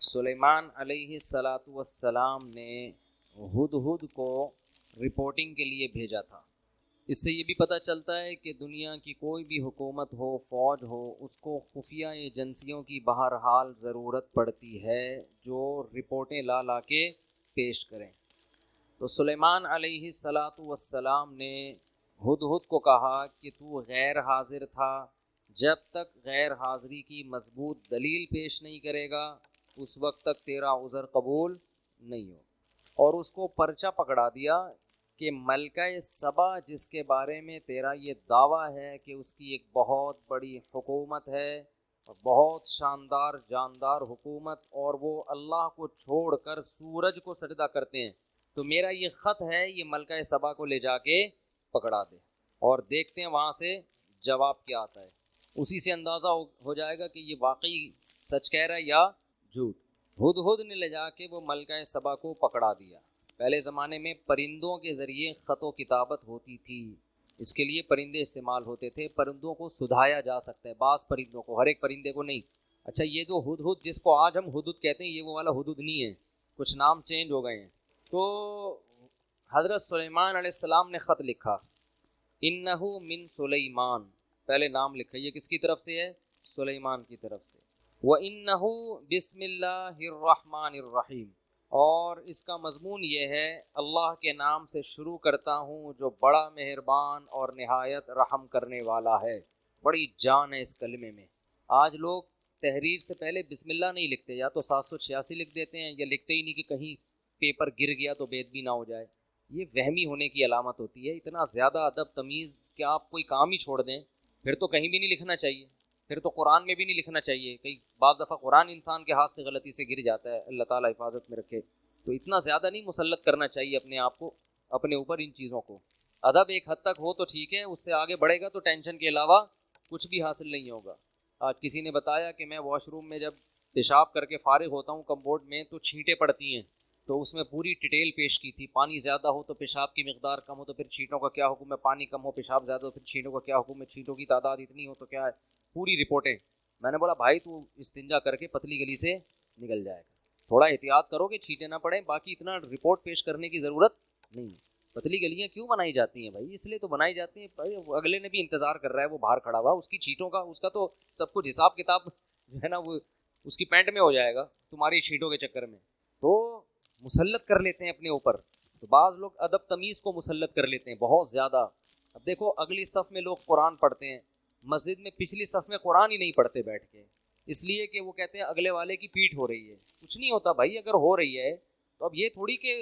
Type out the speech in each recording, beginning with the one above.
سلیمان علیہ الصلاۃ والسلام نے ہدہد کو رپورٹنگ کے لیے بھیجا تھا۔ اس سے یہ بھی پتہ چلتا ہے کہ دنیا کی کوئی بھی حکومت ہو، فوج ہو، اس کو خفیہ ایجنسیوں کی بہرحال ضرورت پڑتی ہے جو رپورٹیں لا لا کے پیش کریں۔ تو سلیمان علیہ الصلاۃ والسلام نے ہدہد کو کہا کہ تو غیر حاضر تھا، جب تک غیر حاضری کی مضبوط دلیل پیش نہیں کرے گا اس وقت تک تیرا عذر قبول نہیں ہو، اور اس کو پرچہ پکڑا دیا کہ ملکہ سبا جس کے بارے میں تیرا یہ دعویٰ ہے کہ اس کی ایک بہت بڑی حکومت ہے، بہت شاندار جاندار حکومت، اور وہ اللہ کو چھوڑ کر سورج کو سجدہ کرتے ہیں، تو میرا یہ خط ہے، یہ ملکہ سبا کو لے جا کے پکڑا دے اور دیکھتے ہیں وہاں سے جواب کیا آتا ہے۔ اسی سے اندازہ ہو جائے گا کہ یہ واقعی سچ کہہ رہا ہے یا جھوٹ۔ ہدہد نے لے جا کے وہ ملکہ سبا کو پکڑا دیا۔ پہلے زمانے میں پرندوں کے ذریعے خط و کتابت ہوتی تھی، اس کے لیے پرندے استعمال ہوتے تھے۔ پرندوں کو سدھایا جا سکتا ہے، بعض پرندوں کو، ہر ایک پرندے کو نہیں۔ اچھا، یہ جو ہدہد جس کو آج ہم ہدہد کہتے ہیں، یہ وہ والا ہدہد نہیں ہے، کچھ نام چینج ہو گئے ہیں۔ تو حضرت سلیمان علیہ السلام نے خط لکھا، انہو من سلیمان، پہلے نام لکھا، یہ کس کی طرف سے ہے؟ سلیمان کی طرف سے۔ وَإِنَّهُ بسم اللہ الرحمن الرحیم، اور اس کا مضمون یہ ہے، اللہ کے نام سے شروع کرتا ہوں جو بڑا مہربان اور نہایت رحم کرنے والا ہے۔ بڑی جان ہے اس کلمے میں۔ آج لوگ تحریر سے پہلے بسم اللہ نہیں لکھتے، یا تو 786 لکھ دیتے ہیں، یا لکھتے ہی نہیں کہ کہیں پیپر گر گیا تو بے ادبی نہ ہو جائے۔ یہ وہمی ہونے کی علامت ہوتی ہے۔ اتنا زیادہ ادب تمیز کہ آپ کوئی کام ہی چھوڑ دیں، پھر تو کہیں بھی نہیں لکھنا چاہیے، پھر تو قرآن میں بھی نہیں لکھنا چاہیے۔ کئی بعض دفعہ قرآن انسان کے ہاتھ سے غلطی سے گر جاتا ہے، اللہ تعالیٰ حفاظت میں رکھے۔ تو اتنا زیادہ نہیں مسلط کرنا چاہیے اپنے آپ کو، اپنے اوپر ان چیزوں کو۔ ادب ایک حد تک ہو تو ٹھیک ہے، اس سے آگے بڑھے گا تو ٹینشن کے علاوہ کچھ بھی حاصل نہیں ہوگا۔ آج کسی نے بتایا کہ میں واش روم میں جب پیشاب کر کے فارغ ہوتا ہوں کمبورڈ میں تو چھینٹیں پڑتی ہیں، تو اس میں پوری ڈیٹیل پیش کی تھی، پانی زیادہ ہو تو پیشاب کی مقدار کم ہو تو پھر چھینٹوں کا کیا حکم ہے، پانی کم ہو پیشاب زیادہ ہو پھر چھینٹوں کا کیا حکم ہے، چھینٹوں کی تعداد اتنی ہو تو کیا ہے، پوری رپورٹیں۔ میں نے بولا بھائی تو استنجا کر کے پتلی گلی سے نکل جائے گا، تھوڑا احتیاط کرو کہ چھینٹیں نہ پڑیں، باقی اتنا رپورٹ پیش کرنے کی ضرورت نہیں۔ پتلی گلیاں کیوں بنائی جاتی ہیں بھائی؟ اس لیے تو بنائی جاتی ہیں بھائی، اگلے نے بھی انتظار کر رہا ہے، وہ باہر کھڑا ہوا، اس کی چھینٹوں کا، اس کا تو سب کچھ حساب کتاب جو ہے نا وہ اس کی پینٹ میں ہو جائے گا تمہاری چھینٹوں کے چکر میں۔ تو مسلط کر لیتے ہیں اپنے اوپر، تو بعض لوگ ادب تمیز کو مسلط کر لیتے ہیں بہت زیادہ۔ اب دیکھو اگلی صف میں لوگ قرآن پڑھتے ہیں، مسجد میں پچھلی صف میں قرآن ہی نہیں پڑھتے بیٹھ کے، اس لیے کہ وہ کہتے ہیں اگلے والے کی پیٹھ ہو رہی ہے۔ کچھ نہیں ہوتا بھائی، اگر ہو رہی ہے تو اب یہ تھوڑی کہ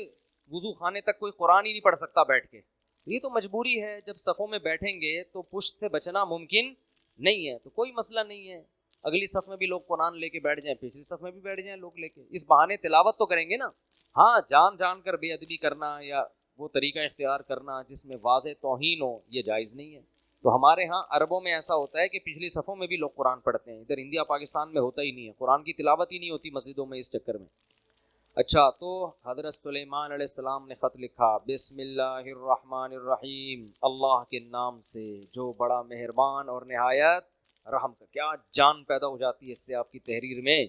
وضو خانے تک کوئی قرآن ہی نہیں پڑھ سکتا بیٹھ کے، یہ تو مجبوری ہے۔ جب صفوں میں بیٹھیں گے تو پشت سے بچنا ممکن نہیں ہے، تو کوئی مسئلہ نہیں ہے، اگلی صف میں بھی لوگ قرآن لے کے بیٹھ جائیں، پچھلی صف میں بھی بیٹھ جائیں لوگ لے کے، اس بہانے تلاوت تو کریں گے نا۔ ہاں، جان جان کر بے ادبی کرنا یا وہ طریقہ اختیار کرنا جس میں واضح توہین ہو، یہ جائز نہیں ہے۔ تو ہمارے ہاں عربوں میں ایسا ہوتا ہے کہ پچھلی صفوں میں بھی لوگ قرآن پڑھتے ہیں، ادھر انڈیا پاکستان میں ہوتا ہی نہیں ہے، قرآن کی تلاوت ہی نہیں ہوتی مسجدوں میں اس چکر میں۔ اچھا، تو حضرت سلیمان علیہ السلام نے خط لکھا، بسم اللہ الرحمن الرحیم، اللہ کے نام سے جو بڑا مہربان اور نہایت رحم کا۔ کیا جان پیدا ہو جاتی ہے اس سے آپ کی تحریر میں۔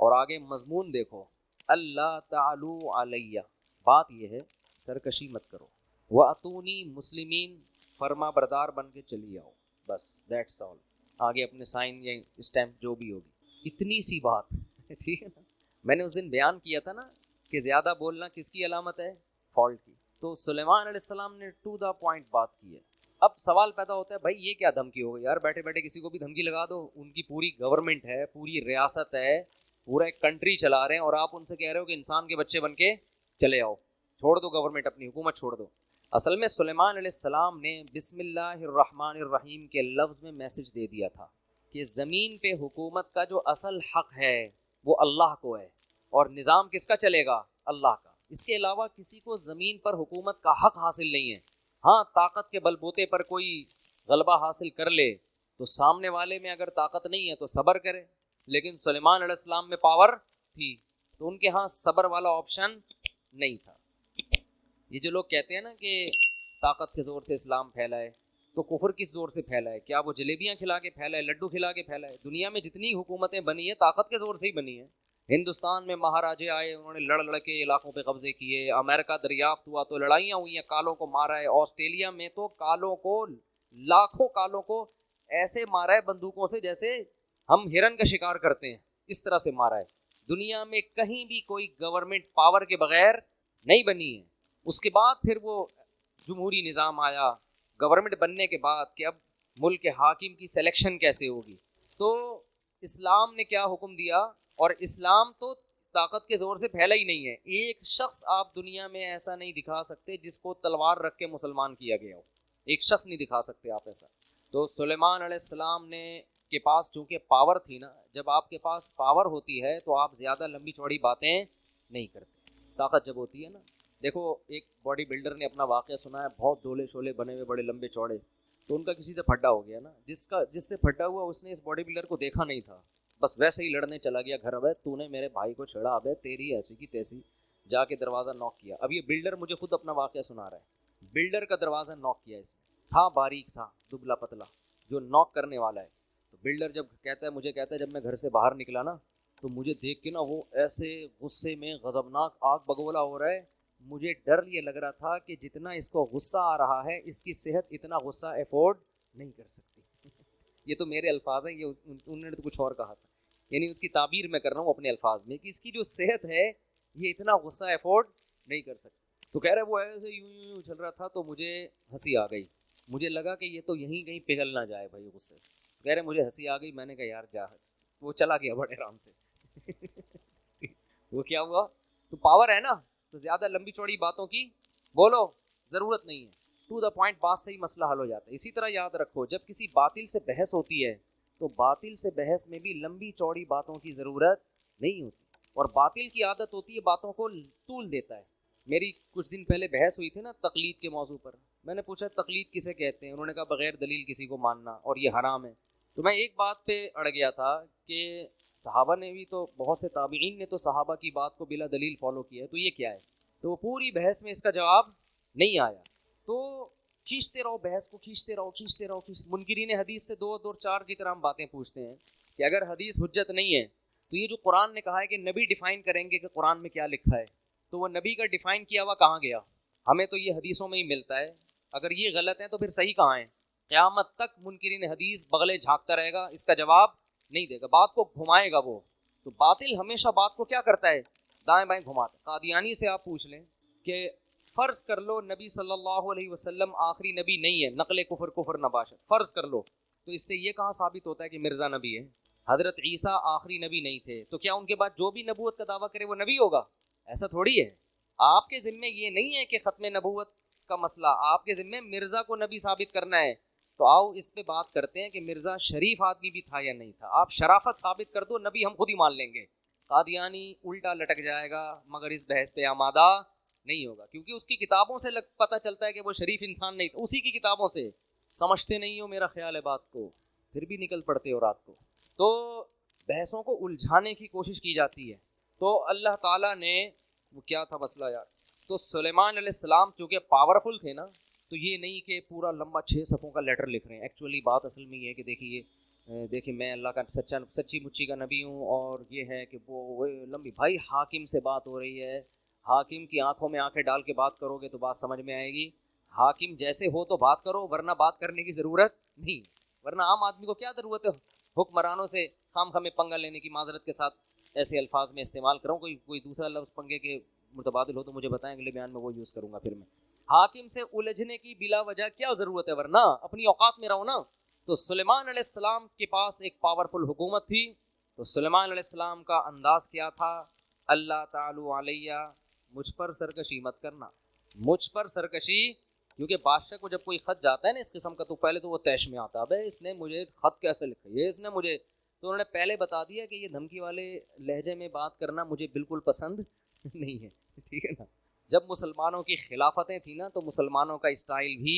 اور آگے مضمون دیکھو، اللہ تعالو علیہ، بات یہ ہے سرکشی مت کرو، وَأَتُونِي مسلمین، فرما بردار بن کے چلی آؤ، بس دیٹس آل۔ آگے اپنے سائن یا اسٹیمپ جو بھی ہوگی، اتنی سی بات ٹھیک ہے نا۔ میں نے اس دن بیان کیا تھا نا کہ زیادہ بولنا کس کی علامت ہے؟ فالٹ کی۔ تو سلیمان علیہ السلام نے ٹو دا پوائنٹ بات کی ہے۔ اب سوال پیدا ہوتا ہے بھائی یہ کیا دھمکی ہو گئی یار، بیٹھے بیٹھے کسی کو بھی دھمکی لگا دو، ان کی پوری گورنمنٹ ہے، پوری ریاست ہے، پورا ایک کنٹری چلا رہے ہیں، اور آپ ان سے کہہ رہے ہو کہ انسان کے بچے بن کے چلے آؤ، چھوڑ دو گورنمنٹ، اپنی حکومت چھوڑ دو۔ اصل میں سلیمان علیہ السلام نے بسم اللہ الرحمن الرحیم کے لفظ میں میسج دے دیا تھا کہ زمین پہ حکومت کا جو اصل حق ہے وہ اللہ کو ہے، اور نظام کس کا چلے گا؟ اللہ کا۔ اس کے علاوہ کسی کو زمین پر حکومت کا حق حاصل نہیں ہے۔ ہاں، طاقت کے بل بوتے پر کوئی غلبہ حاصل کر لے تو سامنے والے میں اگر طاقت نہیں ہے تو صبر کرے، لیکن سلیمان علیہ السلام میں پاور تھی، تو ان کے ہاں صبر والا آپشن نہیں تھا۔ یہ جو لوگ کہتے ہیں نا کہ طاقت کے زور سے اسلام پھیلا ہے، تو کفر کس زور سے پھیلا ہے؟ کیا وہ جلیبیاں کھلا کے پھیلا ہے، لڈو کھلا کے پھیلا ہے؟ دنیا میں جتنی حکومتیں بنی ہیں طاقت کے زور سے ہی بنی ہیں۔ ہندوستان میں مہاراجے آئے، انہوں نے لڑ کے علاقوں پہ قبضے کیے، امریکہ دریافت ہوا تو لڑائیاں ہوئی ہیں، کالوں کو مارا ہے، آسٹریلیا میں تو کالوں کو، لاکھوں کالوں کو ایسے مارا ہے بندوقوں سے جیسے ہم ہرن کا شکار کرتے ہیں، اس طرح سے مارا ہے۔ دنیا میں کہیں بھی کوئی گورنمنٹ پاور کے بغیر نہیں بنی ہے۔ اس کے بعد پھر وہ جمہوری نظام آیا گورنمنٹ بننے کے بعد کہ اب ملک کے حاکم کی سلیکشن کیسے ہوگی، تو اسلام نے کیا حکم دیا، اور اسلام تو طاقت کے زور سے پھیلا ہی نہیں ہے، ایک شخص آپ دنیا میں ایسا نہیں دکھا سکتے جس کو تلوار رکھ کے مسلمان کیا گیا ہو، ایک شخص نہیں دکھا سکتے آپ ایسا۔ تو سلیمان علیہ السلام نے کے پاس چونکہ پاور تھی نا، جب آپ کے پاس پاور ہوتی ہے تو آپ زیادہ لمبی چوڑی باتیں نہیں کرتے، طاقت جب ہوتی ہے نا۔ دیکھو ایک باڈی بلڈر نے اپنا واقعہ سنا ہے، بہت ڈولے شولے بنے ہوئے بڑے لمبے چوڑے، تو ان کا کسی سے پھڈا ہو گیا نا، جس سے پھڈا ہوا اس نے اس باڈی بلڈر کو دیکھا نہیں تھا، بس ویسے ہی لڑنے چلا گیا گھر، ابے تو نے میرے بھائی کو چھڑا، ابے تیری ایسی کی تیسی، جا کے دروازہ نوک کیا۔ اب یہ بلڈر مجھے خود اپنا واقعہ سنا رہا ہے، بلڈر کا دروازہ نوک کیا، اس نے تھا باریک سا دبلا پتلا جو نوک کرنے والا ہے، تو بلڈر جب کہتا ہے، مجھے کہتا ہے جب میں گھر سے باہر نکلا نا تو مجھے دیکھ کے نا وہ ایسے غصے میں غضبناک آگ بگولا ہو رہا ہے، مجھے ڈر یہ لگ رہا تھا کہ جتنا اس کو غصہ آ رہا ہے اس کی صحت اتنا غصہ افورڈ نہیں کر سکتی۔ یہ تو میرے الفاظ ہیں، یہ انہوں نے تو کچھ اور کہا تھا، یعنی اس کی تعبیر میں کر رہا ہوں اپنے الفاظ میں کہ اس کی جو صحت ہے یہ اتنا غصہ افورڈ نہیں کر سکتی۔ تو کہہ رہے وہ ایسے یوں چل رہا تھا تو مجھے ہنسی آ گئی، مجھے لگا کہ یہ تو یہیں کہیں پگھل نہ جائے بھائی غصے سے، کہہ رہے مجھے ہنسی آ گئی، میں نے کہا یار جا، وہ چلا گیا بڑے آرام سے۔ وہ کیا ہوا، تو پاور ہے نا، تو زیادہ لمبی چوڑی باتوں کی بولو ضرورت نہیں ہے، ٹو دا پوائنٹ بات سے ہی مسئلہ حل ہو جاتا ہے۔ اسی طرح یاد رکھو جب کسی باطل سے بحث ہوتی ہے تو باطل سے بحث میں بھی لمبی چوڑی باتوں کی ضرورت نہیں ہوتی، اور باطل کی عادت ہوتی ہے باتوں کو طول دیتا ہے۔ میری کچھ دن پہلے بحث ہوئی تھی نا تقلید کے موضوع پر، میں نے پوچھا تقلید کسے کہتے ہیں، انہوں نے کہا بغیر دلیل کسی کو ماننا اور یہ حرام ہے۔ تو میں ایک بات پہ اڑ گیا تھا کہ صحابہ نے بھی تو، بہت سے تابعین نے تو صحابہ کی بات کو بلا دلیل فالو کیا ہے، تو یہ کیا ہے؟ تو وہ پوری بحث میں اس کا جواب نہیں آیا، تو کھینچتے رہو بحث کو، کھینچتے رہو۔ منکرین حدیث سے دو دو چار کی طرح ہم باتیں پوچھتے ہیں کہ اگر حدیث حجت نہیں ہے تو یہ جو قرآن نے کہا ہے کہ نبی ڈیفائن کریں گے کہ قرآن میں کیا لکھا ہے، تو وہ نبی کا ڈیفائن کیا ہوا کہاں گیا؟ ہمیں تو یہ حدیثوں میں ہی ملتا ہے، اگر یہ غلط ہے تو پھر صحیح کہاں ہے؟ قیامت تک منکرین حدیث بغلے جھانکتا رہے گا، اس کا جواب نہیں دے گا، بات کو گھمائے گا وہ۔ تو باطل ہمیشہ بات کو کیا کرتا ہے؟ دائیں بائیں گھماتا ہے۔ قادیانی سے آپ پوچھ لیں کہ فرض کر لو نبی صلی اللہ علیہ وسلم آخری نبی نہیں ہے، نقل کفر نباشت، فرض کر لو، تو اس سے یہ کہاں ثابت ہوتا ہے کہ مرزا نبی ہے؟ حضرت عیسیٰ آخری نبی نہیں تھے، تو کیا ان کے بعد جو بھی نبوت کا دعویٰ کرے وہ نبی ہوگا؟ ایسا تھوڑی ہے۔ آپ کے ذمے یہ نہیں ہے کہ ختم نبوت کا مسئلہ، آپ کے ذمے مرزا کو نبی ثابت کرنا ہے۔ تو آؤ اس پہ بات کرتے ہیں کہ مرزا شریف آدمی بھی تھا یا نہیں تھا، آپ شرافت ثابت کر دو، نبی ہم خود ہی مان لیں گے۔ قادیانی الٹا لٹک جائے گا مگر اس بحث پہ آمادہ نہیں ہوگا، کیونکہ اس کی کتابوں سے پتہ چلتا ہے کہ وہ شریف انسان نہیں تھا، اسی کی کتابوں سے۔ سمجھتے نہیں ہو میرا خیال ہے بات کو، پھر بھی نکل پڑتے ہو رات کو۔ تو بحثوں کو الجھانے کی کوشش کی جاتی ہے۔ تو اللہ تعالیٰ نے، وہ کیا تھا مسئلہ یار، تو سلیمان علیہ السلام چونکہ پاورفل تھے نا، تو یہ نہیں کہ پورا لمبا 6 صفحوں کا لیٹر لکھ رہے ہیں، ایکچولی بات اصل میں یہ ہے کہ دیکھیے میں اللہ کا سچی مچی کا نبی ہوں، اور یہ ہے کہ وہ لمبی، بھائی حاکم سے بات ہو رہی ہے، حاکم کی آنکھوں میں آنکھیں ڈال کے بات کرو گے تو بات سمجھ میں آئے گی، حاکم جیسے ہو تو بات کرو، ورنہ بات کرنے کی ضرورت نہیں، ورنہ عام آدمی کو کیا ضرورت ہے حکمرانوں سے خام خامے پنگا لینے کی۔ معذرت کے ساتھ ایسے الفاظ میں استعمال کروں، کوئی دوسرا لفظ پنگے کے متبادل ہو تو مجھے بتائیں، اگلے بیان میں وہ یوز کروں گا پھر میں۔ حاکم سے الجھنے کی بلا وجہ کیا ضرورت ہے، ورنہ اپنی اوقات میں رہو نا۔ تو سلیمان علیہ السلام کے پاس ایک پاورفل حکومت تھی، تو سلیمان علیہ السلام کا انداز کیا تھا؟ اللہ تعالی علیہ، مجھ پر سرکشی مت کرنا، مجھ پر سرکشی، کیونکہ بادشاہ کو جب کوئی خط جاتا ہے نا اس قسم کا تو پہلے تو وہ تیش میں آتا ہے، بھائی اس نے مجھے خط کیسے لکھا، یہ اس نے مجھے، تو انہوں نے پہلے بتا دیا کہ یہ دھمکی والے لہجے میں بات کرنا مجھے بالکل پسند نہیں ہے، ٹھیک ہے نا۔ جب مسلمانوں کی خلافتیں تھیں نا تو مسلمانوں کا اسٹائل بھی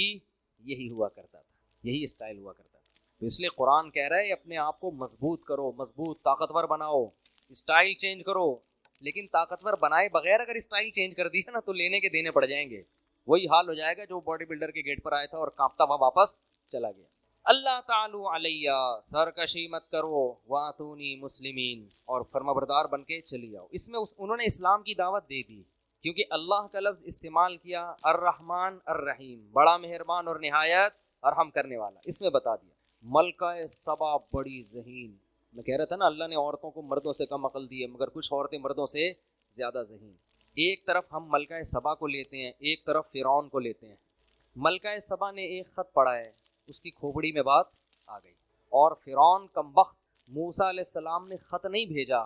یہی ہوا کرتا تھا، یہی اسٹائل ہوا کرتا تھا۔ تو اس لیے قرآن کہہ رہا ہے اپنے آپ کو مضبوط کرو، مضبوط طاقتور بناؤ، اسٹائل چینج کرو، لیکن طاقتور بنائے بغیر اگر اسٹائل چینج کر دیا نا تو لینے کے دینے پڑ جائیں گے، وہی حال ہو جائے گا جو باڈی بلڈر کے گیٹ پر آیا تھا اور کانپتا ہوا واپس چلا گیا۔ اللہ تعالی علیہ، سرکشی مت کرو، واتونی مسلمین، اور فرما بردار بن کے چلی آؤ۔ اس میں انہوں نے اسلام کی دعوت دے دی، کیونکہ اللہ کا لفظ استعمال کیا، الرحمن الرحیم، بڑا مہربان اور نہایت رحم کرنے والا، اس میں بتا دیا۔ ملکہ سبا بڑی ذہین، میں کہہ رہا تھا نا اللہ نے عورتوں کو مردوں سے کم عقل دی ہے، مگر کچھ عورتیں مردوں سے زیادہ ذہین۔ ایک طرف ہم ملکہ سبا کو لیتے ہیں، ایک طرف فرعون کو لیتے ہیں۔ ملکہ سبا نے ایک خط پڑھا ہے، اس کی کھوپڑی میں بات آ گئی، اور فرعون کم بخت موسیٰ علیہ السلام نے خط نہیں بھیجا،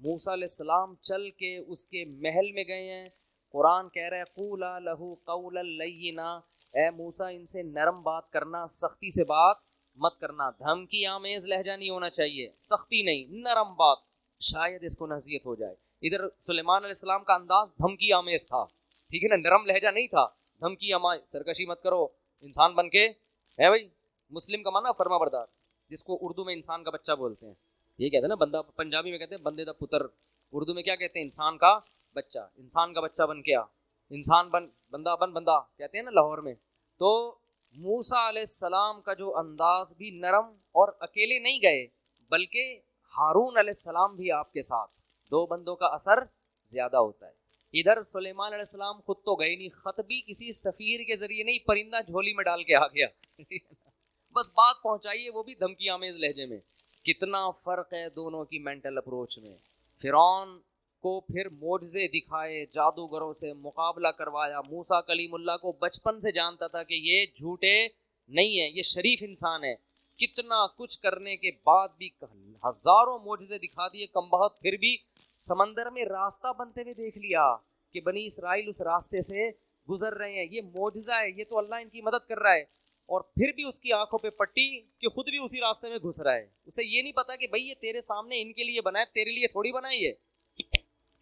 موسیٰ علیہ السلام چل کے اس کے محل میں گئے ہیں۔ قرآن کہہ رہا ہے قولا لہو قولا لینا، اے موسیٰ ان سے نرم بات کرنا، سختی سے بات مت کرنا، دھمکی آمیز لہجہ نہیں ہونا چاہیے، سختی نہیں، نرم بات، شاید اس کو نصیحت ہو جائے۔ ادھر سلیمان علیہ السلام کا انداز دھمکی آمیز تھا، ٹھیک ہے نا، نرم لہجہ نہیں تھا، دھمکی آمیز، سرکشی مت کرو، انسان بن کے ہے بھائی، مسلم کا معنی فرما بردار، جس کو اردو میں انسان کا بچہ بولتے ہیں، یہ کہتے ہیں نا بندہ، پنجابی میں کہتے ہیں بندے دا پتر، اردو میں کیا کہتے ہیں، انسان کا بچہ، انسان کا بچہ بن کے آ، انسان بن، بندہ بن، بندہ کہتے ہیں نا لاہور میں۔ تو موسیٰ علیہ السلام کا جو انداز بھی نرم، اور اکیلے نہیں گئے بلکہ ہارون علیہ السلام بھی آپ کے ساتھ، دو بندوں کا اثر زیادہ ہوتا ہے۔ ادھر سلیمان علیہ السلام خود تو گئے نہیں، خط بھی کسی سفیر کے ذریعے نہیں، پرندہ جھولی میں ڈال کے آ گیا بس بات پہنچائیے، وہ بھی دھمکی آمیز لہجے میں۔ کتنا فرق ہے دونوں کی مینٹل اپروچ میں۔ فرعون کو پھر معجزے دکھائے، جادوگروں سے مقابلہ کروایا، موسیٰ کلیم اللہ کو بچپن سے جانتا تھا کہ یہ جھوٹے نہیں ہیں، یہ شریف انسان ہے، کتنا کچھ کرنے کے بعد بھی ہزاروں معجزے دکھا دیے، کم بہت پھر بھی سمندر میں راستہ بنتے ہوئے دیکھ لیا کہ بنی اسرائیل اس راستے سے گزر رہے ہیں، یہ معجزہ ہے، یہ تو اللہ ان کی مدد کر رہا ہے، اور پھر بھی اس کی آنکھوں پہ پٹی کہ خود بھی اسی راستے میں گھس رہا ہے۔ اسے یہ نہیں پتا کہ بھائی یہ تیرے سامنے ان کے لیے بنا ہے، تیرے لیے تھوڑی بنائی ہے۔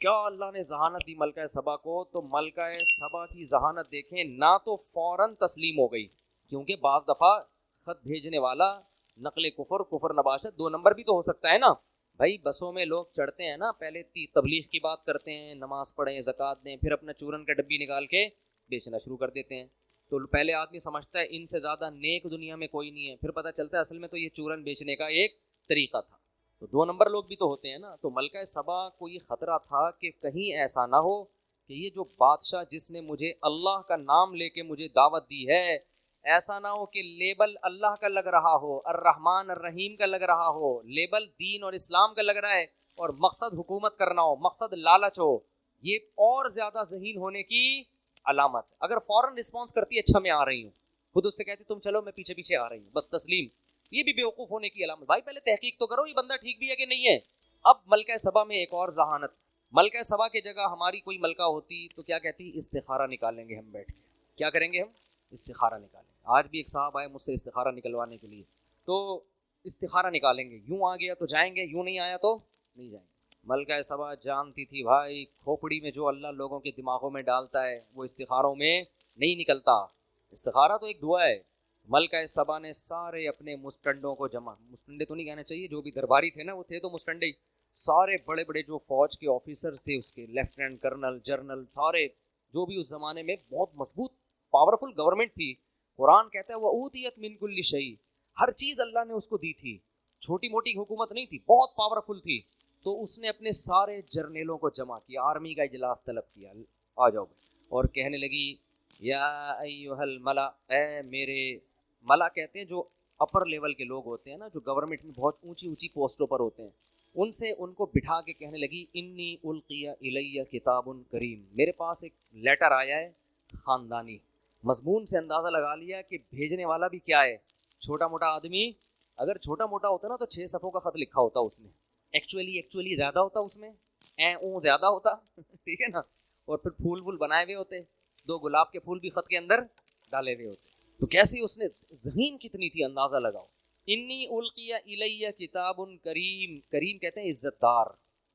کیا اللہ نے ذہانت دی ملکہ سبا کو، تو ملکہ سبا کی ذہانت دیکھیں، نہ تو فوراً تسلیم ہو گئی، کیونکہ بعض دفعہ خط بھیجنے والا نقل کفر، کفر نباشت، دو نمبر بھی تو ہو سکتا ہے نا بھائی۔ بسوں میں لوگ چڑھتے ہیں نا، پہلے تبلیغ کی بات کرتے ہیں، نماز پڑھیں، زکوٰۃ دیں، پھر اپنا چورن کا ڈبی نکال کے بیچنا شروع کر دیتے ہیں۔ تو پہلے آدمی سمجھتا ہے ان سے زیادہ نیک دنیا میں کوئی نہیں ہے، پھر پتہ چلتا ہے اصل میں تو یہ چورن بیچنے کا ایک طریقہ تھا۔ تو دو نمبر لوگ بھی تو ہوتے ہیں نا۔ تو ملکہ سبا کو یہ خطرہ تھا کہ کہیں ایسا نہ ہو کہ یہ جو بادشاہ جس نے مجھے اللہ کا نام لے کے مجھے دعوت دی ہے، ایسا نہ ہو کہ لیبل اللہ کا لگ رہا ہو، الرحمن الرحیم کا لگ رہا ہو، لیبل دین اور اسلام کا لگ رہا ہے، اور مقصد حکومت کرنا ہو، مقصد لالچ ہو، یہ اور زیادہ ذہین ہونے کی علامت ہے۔ اگر فوراً رسپانس کرتی ہے اچھا میں آ رہی ہوں، خود اس سے کہتی تم چلو میں پیچھے پیچھے آ رہی ہوں، بس تسلیم، یہ بھی بیوقوف ہونے کی علامت۔ بھائی پہلے تحقیق تو کرو یہ بندہ ٹھیک بھی ہے کہ نہیں ہے۔ اب ملکہ سبا میں ایک اور ذہانت، ملکہ سبا کی جگہ ہماری کوئی ملکہ ہوتی تو کیا کہتی، استخارہ نکالیں گے ہم بیٹھ کے، کیا کریں گے ہم، استخارہ نکالیں گے۔ آج بھی ایک صاحب آئے مجھ سے استخارہ نکلوانے کے لیے، تو استخارہ نکالیں گے، یوں آ گیا تو جائیں گے، یوں نہیں آیا تو نہیں جائیں گے۔ ملکہ سبا جانتی تھی بھائی کھوپڑی میں جو اللہ لوگوں کے دماغوں میں ڈالتا ہے وہ استخاروں میں نہیں نکلتا، استخارہ تو ایک دعا ہے۔ ملکہ سبا نے سارے اپنے مسٹنڈوں کو جمع، مسٹنڈے تو نہیں کہنا چاہیے، جو بھی درباری تھے نا وہ تھے تو مسٹنڈے ہی، سارے بڑے بڑے جو فوج کے آفیسرز تھے، اس کے لیفٹیننٹ کرنل، جرنل، سارے جو بھی اس زمانے میں بہت مضبوط پاورفل گورنمنٹ تھی۔ قرآن کہتا ہے وَأُوتِيَتْ مِن كُلِّ شَيْءٍ، ہر چیز اللہ نے اس کو دی تھی، چھوٹی موٹی حکومت نہیں تھی، بہت پاورفل تھی۔ تو اس نے اپنے سارے جرنیلوں کو جمع کیا، آرمی کا اجلاس طلب کیا، آ جاؤ، اور کہنے لگی یا ایھا الملا، اے میرے، ملا کہتے ہیں جو اپر لیول کے لوگ ہوتے ہیں نا، جو گورنمنٹ میں بہت اونچی اونچی پوسٹوں پر ہوتے ہیں، ان سے ان کو بٹھا کے کہنے لگی انی القی الی کتاب کریم، میرے پاس ایک لیٹر آیا ہے خاندانی۔ مضمون سے اندازہ لگا لیا کہ بھیجنے والا بھی کیا ہے، چھوٹا موٹا آدمی۔ اگر چھوٹا موٹا ہوتا نا تو 6 صفحوں کا خط لکھا ہوتا اس میں، ایکچولی زیادہ ہوتا اس میں، زیادہ ہوتا ٹھیک ہے نا، اور پھر پھول بنائے ہوئے ہوتے، 2 گلاب کے پھول بھی خط کے اندر ڈالے ہوئے ہوتے۔ تو کیسی اس نے ذہین کتنی تھی، اندازہ لگاؤ۔ انی القی الی کتاب کریم، کریم کہتے ہیں عزت دار،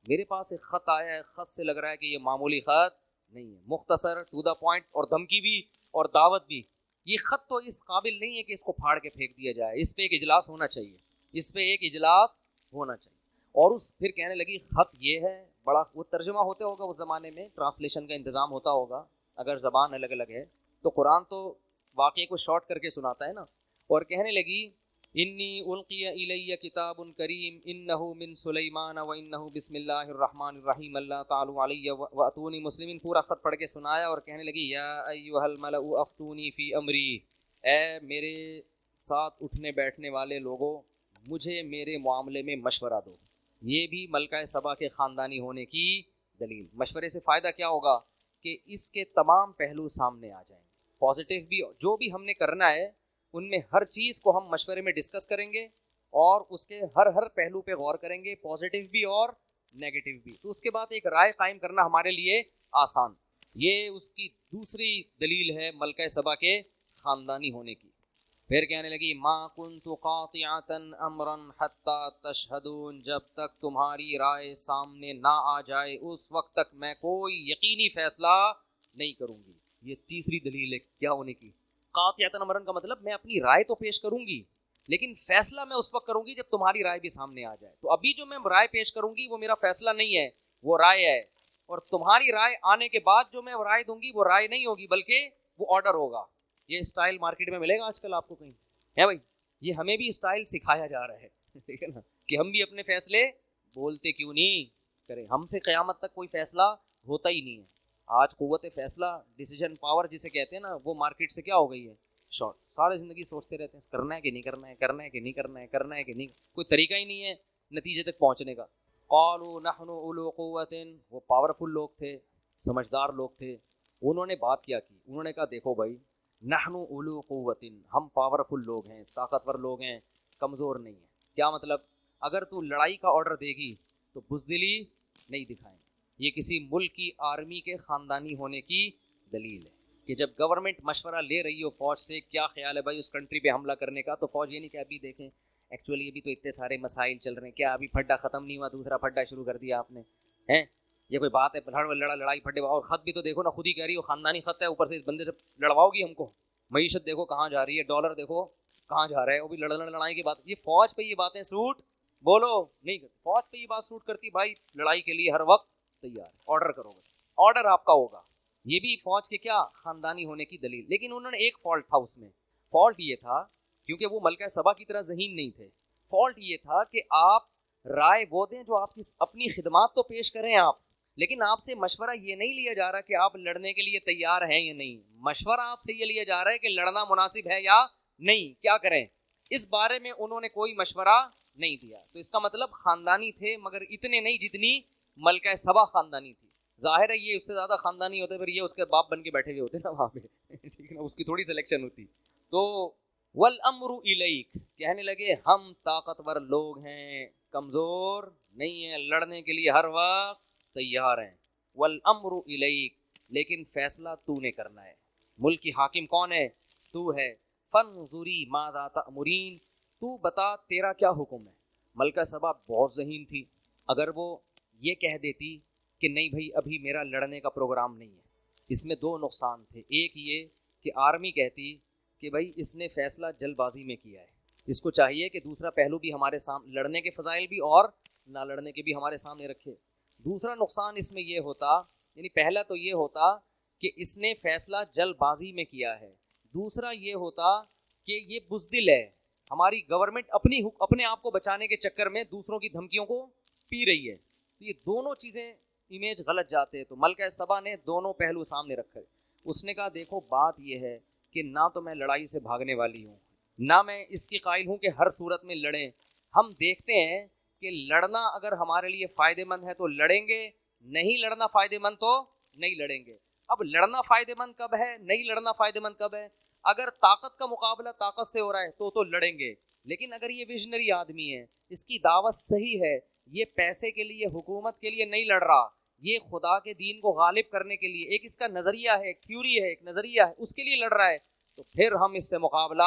میرے پاس ایک خط آیا ہے، خط سے لگ رہا ہے کہ یہ معمولی خط نہیں ہے، مختصر، ٹو دا پوائنٹ، اور دھمکی بھی اور دعوت بھی۔ یہ خط تو اس قابل نہیں ہے کہ اس کو پھاڑ کے پھینک دیا جائے، اس پہ ایک اجلاس ہونا چاہیے، اس پہ ایک اجلاس ہونا چاہیے۔ اور اس پھر کہنے لگی خط یہ ہے، بڑا وہ ترجمہ ہوتے ہوگا اس زمانے میں، ٹرانسلیشن کا انتظام ہوتا ہوگا اگر زبان الگ الگ ہے، تو قرآن تو واقعے کو شارٹ کر کے سناتا ہے نا۔ اور کہنے لگی انی القی الی کتاب کریم انہ من سلیمان و انہ بسم اللہ الرحمن الرحیم اللہ تعالی علی واتونی مسلمین. پورا خط پڑھ کے سنایا اور کہنے لگی یا ایھا الملأ افتونی فی امری، اے میرے ساتھ اٹھنے بیٹھنے والے لوگوں مجھے میرے معاملے میں مشورہ دو. یہ بھی ملکہ سبا کے خاندانی ہونے کی دلیل. مشورے سے فائدہ کیا ہوگا کہ اس کے تمام پہلو سامنے آ جائیں گے. پازیٹیو بھی جو بھی ہم نے کرنا ہے ان میں ہر چیز کو ہم مشورے میں ڈسکس کریں گے اور اس کے ہر پہلو پہ غور کریں گے، پازیٹیو بھی اور نیگیٹو بھی. تو اس کے بعد ایک رائے قائم کرنا ہمارے لیے آسان. یہ اس کی دوسری دلیل ہے ملکہ سبا کے خاندانی ہونے کی. پھر کہنے لگی ما کنت قاطعۃ امرا حتی تشہدون، جب تک تمہاری رائے سامنے نہ آ جائے اس وقت تک میں کوئی یقینی فیصلہ نہیں کروں گی. یہ تیسری دلیل ہے کیا ہونے کی. قاطعۃ امرا کا مطلب میں اپنی رائے تو پیش کروں گی لیکن فیصلہ میں اس وقت کروں گی جب تمہاری رائے بھی سامنے آ جائے. تو ابھی جو میں رائے پیش کروں گی وہ میرا فیصلہ نہیں ہے، وہ رائے ہے. اور تمہاری رائے آنے کے بعد جو میں رائے دوں گی وہ رائے نہیں ہوگی بلکہ وہ آرڈر ہوگا. یہ اسٹائل مارکیٹ میں ملے گا آج کل آپ کو کہیں ہے بھائی. یہ ہمیں بھی اسٹائل سکھایا جا رہا ہے ٹھیک ہے نا، کہ ہم بھی اپنے فیصلے بولتے کیوں نہیں کریں. ہم سے قیامت تک کوئی فیصلہ ہوتا ہی نہیں ہے. آج قوت فیصلہ ڈیسیجن پاور جسے کہتے ہیں نا وہ مارکیٹ سے کیا ہو گئی ہے شارٹ. سارے زندگی سوچتے رہتے ہیں کرنا ہے کہ نہیں کرنا ہے، کرنا ہے کہ نہیں کرنا ہے، کرنا ہے کہ نہیں. کوئی طریقہ ہی نہیں ہے نتیجے تک پہنچنے کا. قالوا نحن اولو قوت، وہ پاورفل لوگ تھے، سمجھدار لوگ تھے. انہوں نے بات کیا کی، انہوں نے کہا دیکھو بھائی نحن اولو قوت، ہم پاورفل لوگ ہیں، طاقتور لوگ ہیں، کمزور نہیں ہیں. کیا مطلب؟ اگر تو لڑائی کا آرڈر دے گی تو بزدلی نہیں دکھائیں. یہ کسی ملک کی آرمی کے خاندانی ہونے کی دلیل ہے کہ جب گورنمنٹ مشورہ لے رہی ہو فوج سے کیا خیال ہے بھائی اس کنٹری پہ حملہ کرنے کا، تو فوج یہ نہیں کہ ابھی دیکھیں ایکچولی ابھی تو اتنے سارے مسائل چل رہے ہیں، کیا ابھی پھڈا ختم نہیں ہوا دوسرا پھڈا شروع کر دیا آپ نے ہیں؟ یہ کوئی بات ہے لڑائی پھڈے. اور خط بھی تو دیکھو نا، خود ہی کہہ رہی ہو خاندانی خط ہے، اوپر سے اس بندے سے لڑواؤ گی ہم کو. معیشت دیکھو کہاں جا رہی ہے، ڈالر دیکھو کہاں جا رہا ہے، وہ بھی لڑائی کی بات. یہ فوج پہ یہ باتیں سوٹ بولو نہیں کرتی. فوج پہ یہ بات سوٹ کرتی بھائی لڑائی کے لیے ہر وقت تیار، آرڈر کرو، بس آرڈر آپ کا ہوگا. یہ بھی فوج کے کیا خاندانی ہونے کی دلیل. لیکن انہوں نے ایک فالٹ تھا اس میں. فالٹ یہ تھا کیونکہ وہ ملکہ سبا کی طرح ذہین نہیں تھے. فالٹ یہ تھا کہ آپ رائے وہ دیں جو آپ کی اپنی خدمات تو پیش کریں آپ، لیکن آپ سے مشورہ یہ نہیں لیا جا رہا کہ آپ لڑنے کے لیے تیار ہیں یا نہیں. مشورہ آپ سے یہ لیا جا رہا ہے کہ لڑنا مناسب ہے یا نہیں، کیا کریں. اس بارے میں انہوں نے کوئی مشورہ نہیں دیا. تو اس کا مطلب خاندانی تھے مگر اتنے نہیں جتنی ملکہ سبا خاندانی تھی. ظاہر ہے یہ اس سے زیادہ خاندانی ہوتے پھر یہ اس کے باپ بن کے بیٹھے ہوئے ہوتے نا وہاں پہ ٹھیک ہے نا، اس کی تھوڑی سلیکشن ہوتی. تو والامر الیک، کہنے لگے ہم طاقتور لوگ ہیں، کمزور نہیں ہیں، لڑنے کے لیے ہر وقت تیار ہیں. والامر الیک، لیکن فیصلہ تو نے کرنا ہے. ملک کی حاکم کون ہے؟ تو ہے. فانظری ماذا تأمرین، تو بتا تیرا کیا حکم ہے. ملکہ سبا بہت ذہین تھی. اگر وہ یہ کہہ دیتی کہ نہیں بھائی ابھی میرا لڑنے کا پروگرام نہیں ہے، اس میں دو نقصان تھے. ایک یہ کہ آرمی کہتی کہ بھائی اس نے فیصلہ جلد بازی میں کیا ہے، اس کو چاہیے کہ دوسرا پہلو بھی ہمارے سامنے، لڑنے کے فضائل بھی اور نہ لڑنے کے بھی ہمارے سامنے رکھے. دوسرا نقصان اس میں یہ ہوتا، یعنی پہلا تو یہ ہوتا کہ اس نے فیصلہ جلد بازی میں کیا ہے. دوسرا یہ ہوتا کہ یہ بزدل ہے، ہماری گورنمنٹ اپنے آپ کو بچانے کے چکر میں دوسروں کی دھمکیوں کو پی رہی ہے. تو یہ دونوں چیزیں امیج غلط جاتے ہیں. تو ملکہ سبا نے دونوں پہلو سامنے رکھے. اس نے کہا دیکھو بات یہ ہے کہ نہ تو میں لڑائی سے بھاگنے والی ہوں، نہ میں اس کی قائل ہوں کہ ہر صورت میں لڑیں. ہم دیکھتے ہیں کہ لڑنا اگر ہمارے لیے فائدے مند ہے تو لڑیں گے، نہیں لڑنا فائدے مند تو نہیں لڑیں گے. اب لڑنا فائدے مند کب ہے، نہیں لڑنا فائدے مند کب ہے؟ اگر طاقت کا مقابلہ طاقت سے ہو رہا ہے تو لڑیں گے. لیکن اگر یہ ویژنری آدمی ہے، اس کی دعوت صحیح ہے، یہ پیسے کے لیے حکومت کے لیے نہیں لڑ رہا، یہ خدا کے دین کو غالب کرنے کے لیے، ایک اس کا نظریہ ہے، ایک تھیوری ہے، ایک نظریہ ہے، اس کے لیے لڑ رہا ہے، تو پھر ہم اس سے مقابلہ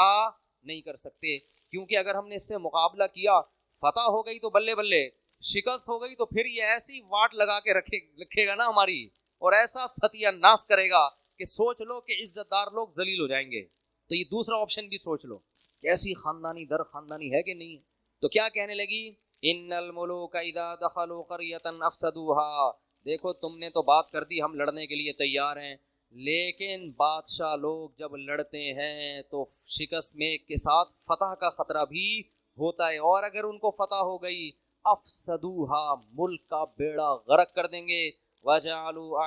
نہیں کر سکتے. کیونکہ اگر ہم نے اس سے مقابلہ کیا، فتح ہو گئی تو بلے بلے، شکست ہو گئی تو پھر یہ ایسی واٹ لگا کے رکھے گا نا ہماری، اور ایسا ستیہ ناس کرے گا کہ سوچ لو کہ عزت دار لوگ ذلیل ہو جائیں گے. تو یہ دوسرا آپشن بھی سوچ لو کیسی خاندانی در خاندانی ہے کہ نہیں. تو کیا کہنے لگی؟ ان الملوک اذا دخلوا قرية افسدوها، دیکھو تم نے تو بات کر دی ہم لڑنے کے لیے تیار ہیں، لیکن بادشاہ لوگ جب لڑتے ہیں تو شکست میں کے ساتھ فتح کا خطرہ بھی ہوتا ہے، اور اگر ان کو فتح ہو گئی افسدوہا، ملک کا بیڑا غرق کر دیں گے، وجعلوا